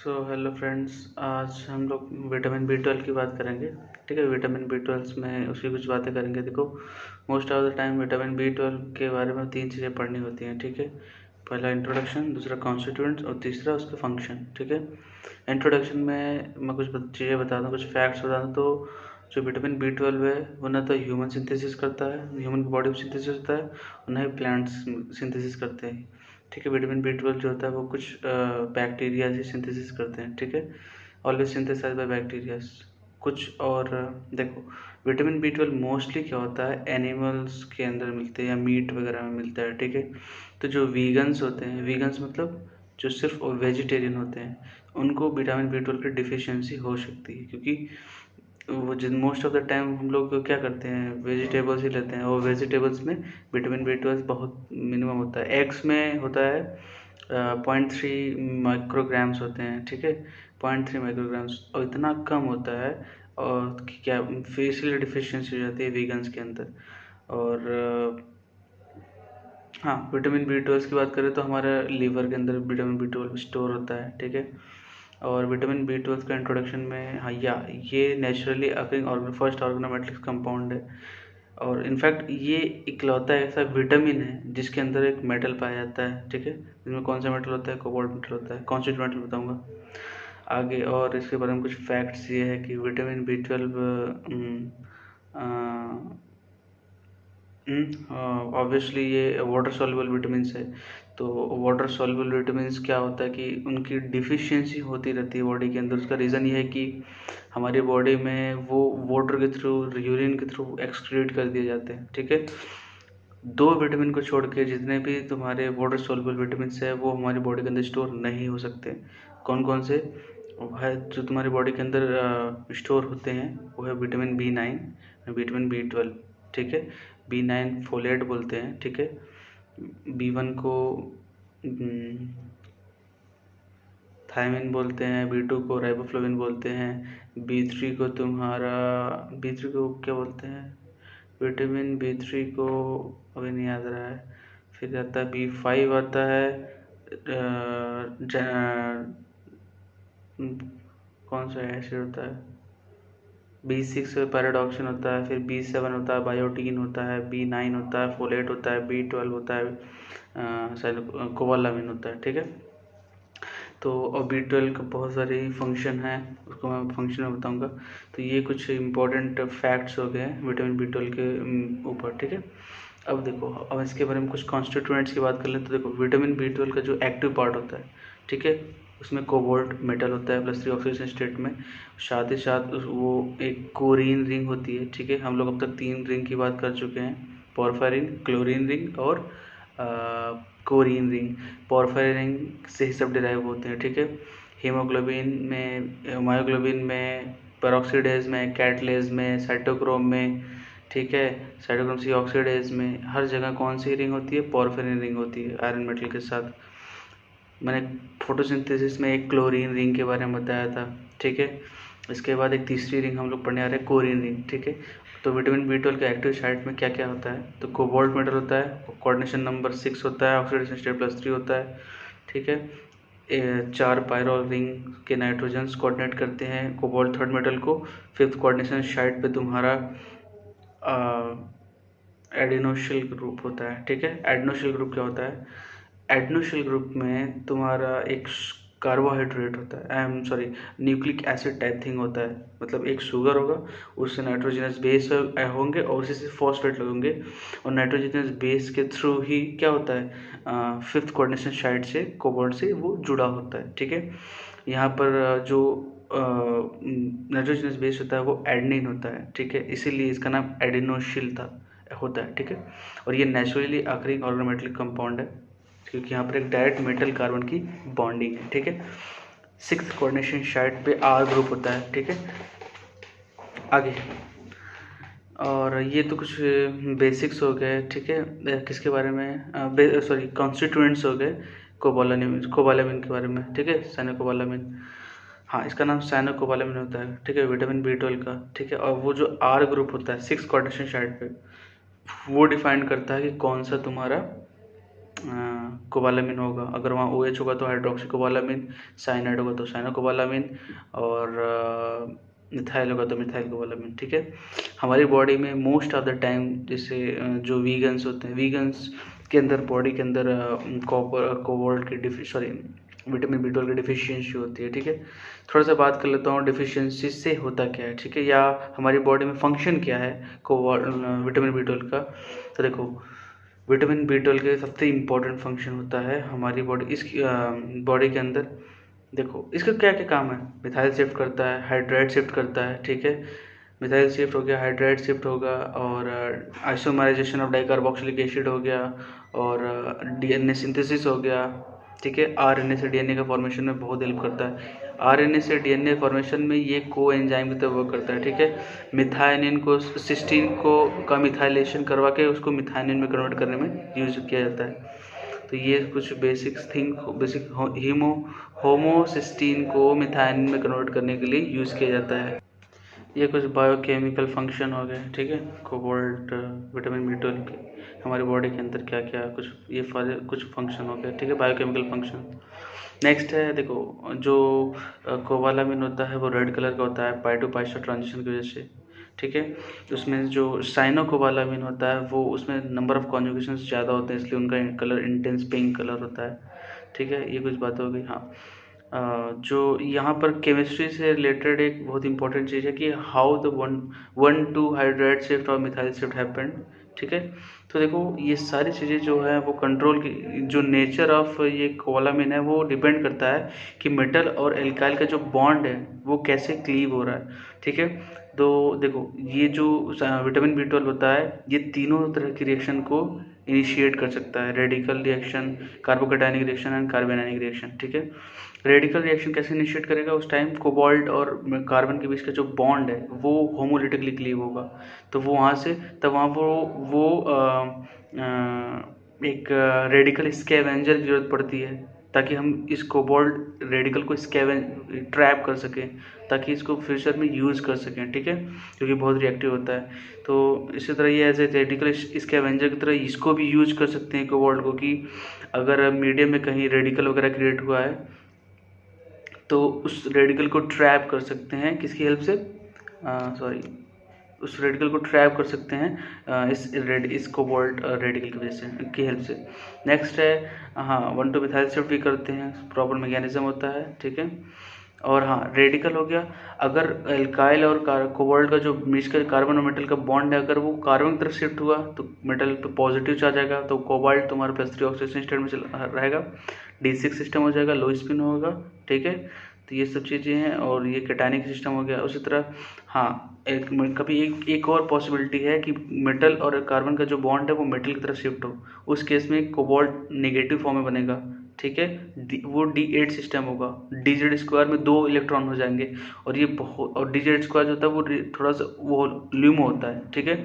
Hello friends, आज हम लोग विटामिन बी 12 की बात करेंगे। ठीक है, विटामिन बी 12 में उसकी कुछ बातें करेंगे। देखो, most of the time vitamin B 12 के बारे में 3 चीज़ें पढ़नी होती हैं। ठीक है, पहला इंट्रोडक्शन, दूसरा कॉन्स्टिट्यूएंट्स और तीसरा उसके फंक्शन। ठीक है, इंट्रोडक्शन में मैं कुछ चीज़ें बता दूँ, कुछ फैक्ट्स बता दूँ। तो जो विटामिन बी 12 है वो ना तो ह्यूमन सिंथेसिस करता है, ह्यूमन की बॉडी में सिंथेसिस होता है, और ना ही प्लांट्स सिंथेसिस करते हैं। ठीक है, विटामिन बी 12 जो होता है वो कुछ बैक्टीरिया से सिंथेसिस करते हैं। ठीक है, ऑलवेज सिंथेसाइज बाय बैक्टीरियाज। कुछ और देखो, विटामिन बी 12 मोस्टली क्या होता है, एनिमल्स के अंदर मिलते हैं या मीट वगैरह में मिलता है। ठीक है, तो जो वीगन्स होते हैं, वीगन्स मतलब जो सिर्फ वेजिटेरियन होते हैं, उनको विटामिन बी 12 की डिफिशियंसी हो सकती है, क्योंकि वो जिन मोस्ट ऑफ द टाइम हम लोग क्या करते हैं, वेजिटेबल्स ही लेते हैं, और वेजिटेबल्स में विटामिन बी 12 बहुत मिनिमम होता है। एग्स में होता है 0.3 माइक्रोग्राम्स होते हैं। ठीक है, 0.3 माइक्रोग्राम्स, और इतना कम होता है, और कि क्या फेशियल डिफिशियंसी हो जाती है वीगन्स के अंदर। और हाँ, विटामिन बी 12 की बात करें तो हमारे लीवर के अंदर विटामिन बी 12 स्टोर होता है। ठीक है, और विटामिन बी 12 का इंट्रोडक्शन में, हाँ, ये नेचुरली अकरिंग फर्स्ट ऑर्गेनोमेटिक कंपाउंड है, और इनफैक्ट ये इकलौता ऐसा विटामिन है जिसके अंदर एक मेटल पाया जाता है। ठीक है, इसमें कौन सा मेटल होता है, कोबाल्ट मेटल होता है। कॉन्स्टिट्यूएंट मेटल बताऊंगा आगे। और इसके बारे में कुछ फैक्ट्स ये है कि विटामिन बी 12 ऑब्वियसली ये वाटर सॉल्युबल विटामिन्स है। तो वाटर सॉल्युबल विटामिन्स क्या होता है कि उनकी डिफिशियंसी होती रहती है बॉडी के अंदर। उसका रीज़न ये है कि हमारी बॉडी में वो वाटर के थ्रू, यूरिन के थ्रू एक्सक्रीट कर दिए जाते हैं। ठीक है, 2 विटामिन को छोड़ के जितने भी तुम्हारे वाटर सॉल्युबल विटामिन्स है वो हमारी बॉडी के अंदर स्टोर नहीं हो सकते। कौन कौन से है जो तुम्हारी बॉडी के अंदर स्टोर होते हैं? वो है विटामिन बी 9, विटामिन बी 12। ठीक है, बी 9 फोलेट बोलते हैं। ठीक है, बी 1 को थायमिन बोलते हैं, बी 2 को राइबोफ्लाविन बोलते हैं, बी 3 को क्या बोलते हैं, विटामिन बी 3 को अभी नहीं याद रहा है। फिर आता है बी 5 आता है, कौन सा एसिड होता है, बी 6 पैराडॉक्सिन होता है, फिर बी 7 होता है, बायोटीन होता है, बी 9 होता है, फोलेट होता है, बी 12 होता है, कोबालामिन होता है। ठीक है, तो और बी 12 का बहुत सारे फंक्शन हैं, उसको मैं फंक्शन में बताऊंगा। तो ये कुछ इम्पोर्टेंट फैक्ट्स हो गए विटामिन बी 12 के ऊपर। ठीक है, अब देखो, अब इसके बारे में कुछ कॉन्स्टिट्यूएंट्स की बात कर लें। तो देखो, विटामिन बी 12 का जो एक्टिव पार्ट होता है, ठीक है, उसमें कोबाल्ट मेटल होता है +3 ऑक्सीजन स्टेट में। साथ ही साथ वो एक कोरिन रिंग होती है। ठीक है, हम लोग अब तक 3 रिंग की बात कर चुके हैं, पोरफायरिन, क्लोरीन रिंग और कोरिन रिंग। पोरफायरिन रिंग से ही सब डिराइव होते हैं। ठीक है, हीमोग्लोबिन में, मायोग्लोबिन में, पेरोक्सीडेज में, कैटलेज में, साइटोक्रोम में। ठीक है, साइटोक्रोम सी ऑक्सीडेज में, हर जगह कौन सी रिंग होती है, पोरफायरिन रिंग होती है आयरन मेटल के साथ। मैंने फोटोसिंथेसिस में एक क्लोरीन रिंग के बारे में बताया था। ठीक है, इसके बाद एक तीसरी रिंग हम लोग पढ़ने आ रहे हैं, कोरिन रिंग। ठीक है, तो विटामिन बी 12 के एक्टिव साइट में क्या क्या होता है? तो कोबाल्ट मेटल होता है, कोऑर्डिनेशन नंबर 6 होता है, ऑक्सीडेशन स्टेट +3 होता है। ठीक है, 4 पायरोल रिंग के नाइट्रोजन्स कोऑर्डिनेट करते हैं कोबाल्ट थर्ड मेटल को। 5th कोऑर्डिनेशन साइट पे तुम्हारा एडिनोशिल ग्रुप होता है। ठीक है, एडिनोशिल ग्रुप क्या होता है? एडिनोशिल ग्रुप में तुम्हारा एक कार्बोहाइड्रेट होता है, sorry, nucleic acid type thing होता है। मतलब एक शुगर होगा, उससे नाइट्रोजनस बेस होंगे और उसी से फॉस्फेट लगेंगे, और नाइट्रोजनस बेस के थ्रू ही क्या होता है, 5th कोऑर्डिनेशन साइट से कोबाल्ट से वो जुड़ा होता है। ठीक है, यहाँ पर जो नाइट्रोजनस बेस होता है वो एडेनिन होता है। ठीक है, इसीलिए इसका नाम एडिनोशिल होता है। ठीक है, और ये नेचुरली अकरिंग ऑर्गेनोमेटलिक कंपाउंड है, क्योंकि यहाँ पर एक डायरेक्ट मेटल कार्बन की बॉन्डिंग है। ठीक है, 6th कोऑर्डिनेशन साइट पे R ग्रुप होता है। ठीक है, आगे, और ये तो कुछ बेसिक्स हो गए। ठीक है, किसके बारे में, सॉरी, कॉन्स्टिट्यूएंट्स हो गए कोबालामिन के बारे में। ठीक है, साइनोकोबालामिन, हाँ, इसका नाम साइनोकोबालामिन होता है। ठीक है, विटामिन बी 12 का। ठीक है, और वो जो R ग्रुप होता है 6th कोऑर्डिनेशन साइट पे, वो डिफाइन करता है कि कौन सा तुम्हारा कोबालामिन होगा, अगर वहाँ OH होगा तो हाइड्रोक्सी कोबालामिन, साइनाइड होगा तो साइनो कोबालामिन, और मिथाइल होगा तो मिथाइल कोबालामिन। ठीक है, हमारी बॉडी में मोस्ट ऑफ द टाइम जैसे जो वीगन्स होते हैं, वीगन्स के अंदर बॉडी के अंदर कॉपर कोबाल्ट की विटामिन B12 की डिफिशियंसी होती है। ठीक है, थोड़ा सा बात कर लेता हूँ डिफिशियंसी से होता क्या है। ठीक है, या हमारी बॉडी में फंक्शन क्या है विटामिन B12 का। तो देखो, विटामिन B12 के सबसे इम्पोर्टेंट फंक्शन होता है हमारी बॉडी के अंदर। देखो इसका क्या क्या काम है, मिथाइल शिफ्ट करता है, हाइड्राइड शिफ्ट करता है। ठीक है, मिथाइल शिफ्ट हो गया, हाइड्राइड शिफ्ट होगा, और आइसोमराइजेशन ऑफ डाइकार्बोक्सिलिक एसिड हो गया, और DNA सिंथेसिस हो गया। ठीक है, RNA से DNA का फॉर्मेशन में बहुत हेल्प करता है। RNA से DNA फॉर्मेशन में ये को एंजाइम की तरह वर्क करता है। ठीक है, मिथाइनिन को सिस्टीन को का मिथाइलेशन करवा के उसको मिथाइनिन में कन्वर्ट करने में यूज किया जाता है। तो ये कुछ बेसिक होमोसिस्टीन को मिथाइनिन में कन्वर्ट करने के लिए यूज़ किया जाता है। ये कुछ बायोकेमिकल फंक्शन हो गए। ठीक है, कोबाल्ट विटामिन B12 के हमारी बॉडी के अंदर क्या क्या कुछ फंक्शन हो गए। ठीक है, बायोकेमिकल फंक्शन। नेक्स्ट है, देखो जो कोबालामिन होता है वो रेड कलर का होता है पाई टू पाई ट्रांजिशन की वजह से। ठीक है, उसमें जो साइनो कोबालामिन होता है वो उसमें नंबर ऑफ कॉन्जुगेशन ज़्यादा होते हैं, इसलिए उनका कलर इंटेंस पिंक कलर होता है। ठीक है, ये कुछ बात हो गई। हाँ, जो यहाँ पर केमिस्ट्री से रिलेटेड एक बहुत इंपॉर्टेंट चीज़ है कि हाउ द 1,2 हाइड्राइड शिफ्ट और मिथाइल शिफ्ट हैपेंड। ठीक है, तो देखो ये सारी चीज़ें जो है वो कंट्रोल की जो नेचर ऑफ ये कोबालामिन है वो डिपेंड करता है कि मेटल और एल्काइल का जो बॉन्ड है वो कैसे क्लीव हो रहा है। ठीक है, तो देखो ये जो विटामिन B12 होता है ये तीनों तरह की रिएक्शन को इनिशिएट कर सकता है, radical reaction, carbocationic reaction and carbanionic reaction. ठीक है, रेडिकल रिएक्शन कैसे इनिशिएट करेगा, उस टाइम कोबाल्ट और कार्बन के बीच का जो बॉन्ड है वो होमोलिटिकली क्लीव होगा, तो वो वहाँ से तब वहाँ वो एक रेडिकल स्कैवेंजर की जरूरत पड़ती है ताकि हम इस कोबाल्ट रेडिकल को ट्रैप कर सकें, ताकि इसको फ्यूचर में यूज़ कर सकें। ठीक है, क्योंकि बहुत रिएक्टिव होता है। तो इसी तरह ये एज ए रेडिकल स्कैवेंजर की तरह इसको भी यूज कर सकते हैं कोबाल्ट को, कि अगर मीडियम में कहीं रेडिकल वगैरह क्रिएट हुआ है तो उस रेडिकल को ट्रैप कर सकते हैं किसकी हेल्प से, उस रेडिकल को ट्रैप कर सकते हैं इस कोबाल्ट रेडिकल की वजह से की हेल्प से। नेक्स्ट है, हाँ 1,2 मिथाइल शिफ्ट भी करते हैं, प्रॉपर मैकेनिज्म होता है। ठीक है, और हाँ रेडिकल हो गया, अगर एल्काइल और कोबाल्ट का जो मिक्सचर कार्बन और मेटल का बॉन्ड है अगर वो कार्बन की तरफ शिफ्ट हुआ तो मेटल पे पॉजिटिव चार्ज आएगा, तो कोबाल्ट तुम्हारे +3 ऑक्सीडेशन स्टेट में रहेगा, D6 सिस्टम हो जाएगा, लो स्पिन होगा। ठीक है, तो ये सब चीज़ें हैं, और ये कैटायनिक सिस्टम हो गया। उसी तरह हाँ कभी एक और पॉसिबिलिटी है कि मेटल और कार्बन का जो बॉन्ड है वो मेटल की तरफ शिफ्ट हो, उस केस में कोबाल्ट नेगेटिव फॉर्म में बनेगा। ठीक है, वो D8 सिस्टम होगा, DZ² में 2 इलेक्ट्रॉन हो जाएंगे, और ये बहुत, और DZ² जो होता है वो थोड़ा सा वो ल्यूमो होता है। ठीक है,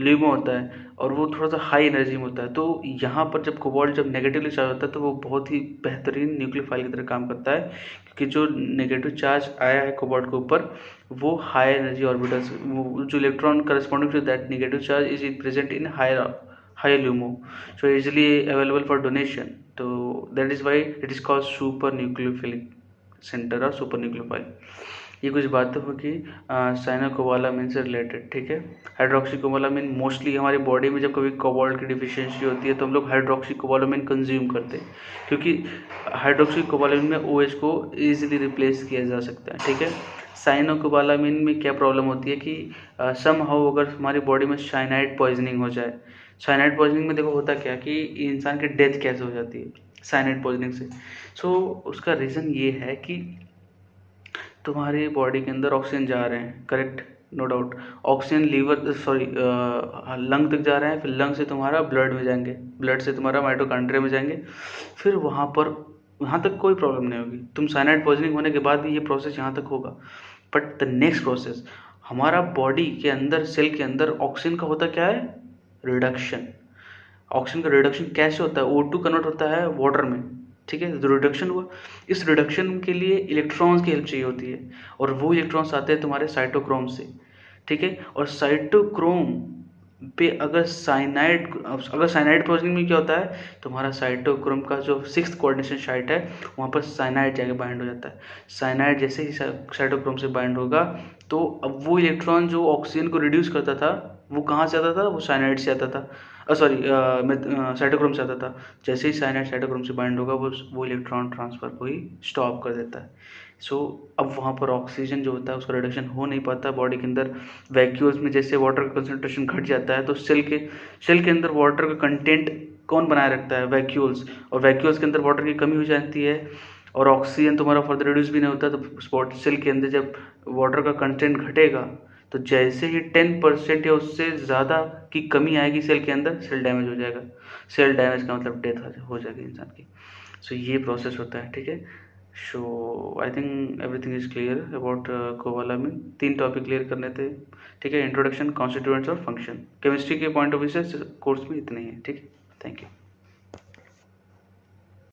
ल्यूमो होता है और वो थोड़ा सा हाई एनर्जी में होता है। तो यहाँ पर जब कोबाल्ट जब नेगेटिवली चार्ज होता है तो वो बहुत ही बेहतरीन न्यूक्लियोफाइल की तरह काम करता है, क्योंकि जो नेगेटिव चार्ज आया है कोबाल्ट के ऊपर वो हाई एनर्जी ऑर्बिटल्स, जो electron corresponding to that negative charge is present in higher LUMO, so easily available for donation. So that is why it is called super nucleophilic center or super nucleophile. ये कुछ बातें होगी cyanocobalamin से related. ठीक है, हाइड्रोक्सीकोबालामिन mostly हमारी body में जब कभी कोबाल्ट की डिफिशियंसी होती है तो हम लोग हाइड्रोक्सीकोबालामिन कंज्यूम करते हैं, क्योंकि हाइड्रोक्सीकोबालामिन में OH को ईजिली रिप्लेस किया जा सकता है। ठीक है, साइनोकोबालामिन में क्या प्रॉब्लम होती है कि समहाउ अगर हमारी बॉडी में साइनाइड पॉइजनिंग हो जाए, साइनाइड पॉइजनिंग में देखो होता क्या कि इंसान की डेथ कैसे हो जाती है साइनाइड पॉइजनिंग से। सो उसका रीज़न ये है कि तुम्हारी बॉडी के अंदर ऑक्सीजन जा रहे हैं, correct, no doubt, oxygen lung तक जा रहे हैं, फिर लंग से तुम्हारा ब्लड में जाएंगे, ब्लड से तुम्हारा माइटोकॉन्ड्रिया में जाएंगे, फिर वहाँ तक कोई प्रॉब्लम नहीं होगी, तुम साइनाइड पॉइजनिंग होने के बाद भी ये प्रोसेस यहाँ तक होगा। बट द नेक्स्ट प्रोसेस, हमारा बॉडी के अंदर सेल के अंदर ऑक्सीजन का होता क्या है, रिडक्शन। ऑक्सीजन का रिडक्शन कैसे होता है, O2 कन्वर्ट होता है वाटर में। ठीक है, तो रिडक्शन हुआ, इस रिडक्शन के लिए इलेक्ट्रॉन्स की हेल्प चाहिए होती है, और वो इलेक्ट्रॉन्स आते हैं तुम्हारे साइटोक्रोम से। ठीक है, और साइटोक्रोम पे अगर साइनाइड पोजिशनिंग में क्या होता है, तुम्हारा साइटोक्रोम का जो 6th कोऑर्डिनेशन साइट है वहाँ पर साइनाइड जाके बाइंड हो जाता है। साइनाइड जैसे ही साइटोक्रोम से बाइंड होगा तो अब वो इलेक्ट्रॉन जो ऑक्सीजन को रिड्यूस करता था वो कहाँ से आता था, वो साइनाइड से आता था, साइटोक्रोम से आता था। जैसे ही साइनाइड साइटोक्रोम से बाइंड होगा वो इलेक्ट्रॉन ट्रांसफर को ही स्टॉप कर देता है। सो अब वहाँ पर ऑक्सीजन जो होता है उसका रिडक्शन हो नहीं पाता बॉडी के अंदर। वैक्यूल्स में जैसे वाटर का कंसंट्रेशन घट जाता है तो सेल के अंदर वाटर का कंटेंट कौन बनाए रखता है, वैक्यूल्स, और वैक्यूल्स के अंदर वाटर की कमी हो जाती है और ऑक्सीजन तुम्हारा फर्दर रिड्यूस भी नहीं होता। तो सेल के अंदर जब वाटर का कंटेंट घटेगा तो जैसे ही 10% या उससे ज़्यादा की कमी आएगी सेल के अंदर, सेल डैमेज हो जाएगा। सेल डैमेज का मतलब डेथ हो जाएगी इंसान की। सो ये प्रोसेस होता है, ठीक है। So I think everything is clear about cobalamin. 3 topic clear करने थे, ठीक है। इंट्रोडक्शन, कॉन्स्टिट्यूएंट्स और फंक्शन। केमिस्ट्री के पॉइंट ऑफ व्यू से कोर्स में इतने ही है, ठीक है। Thank you.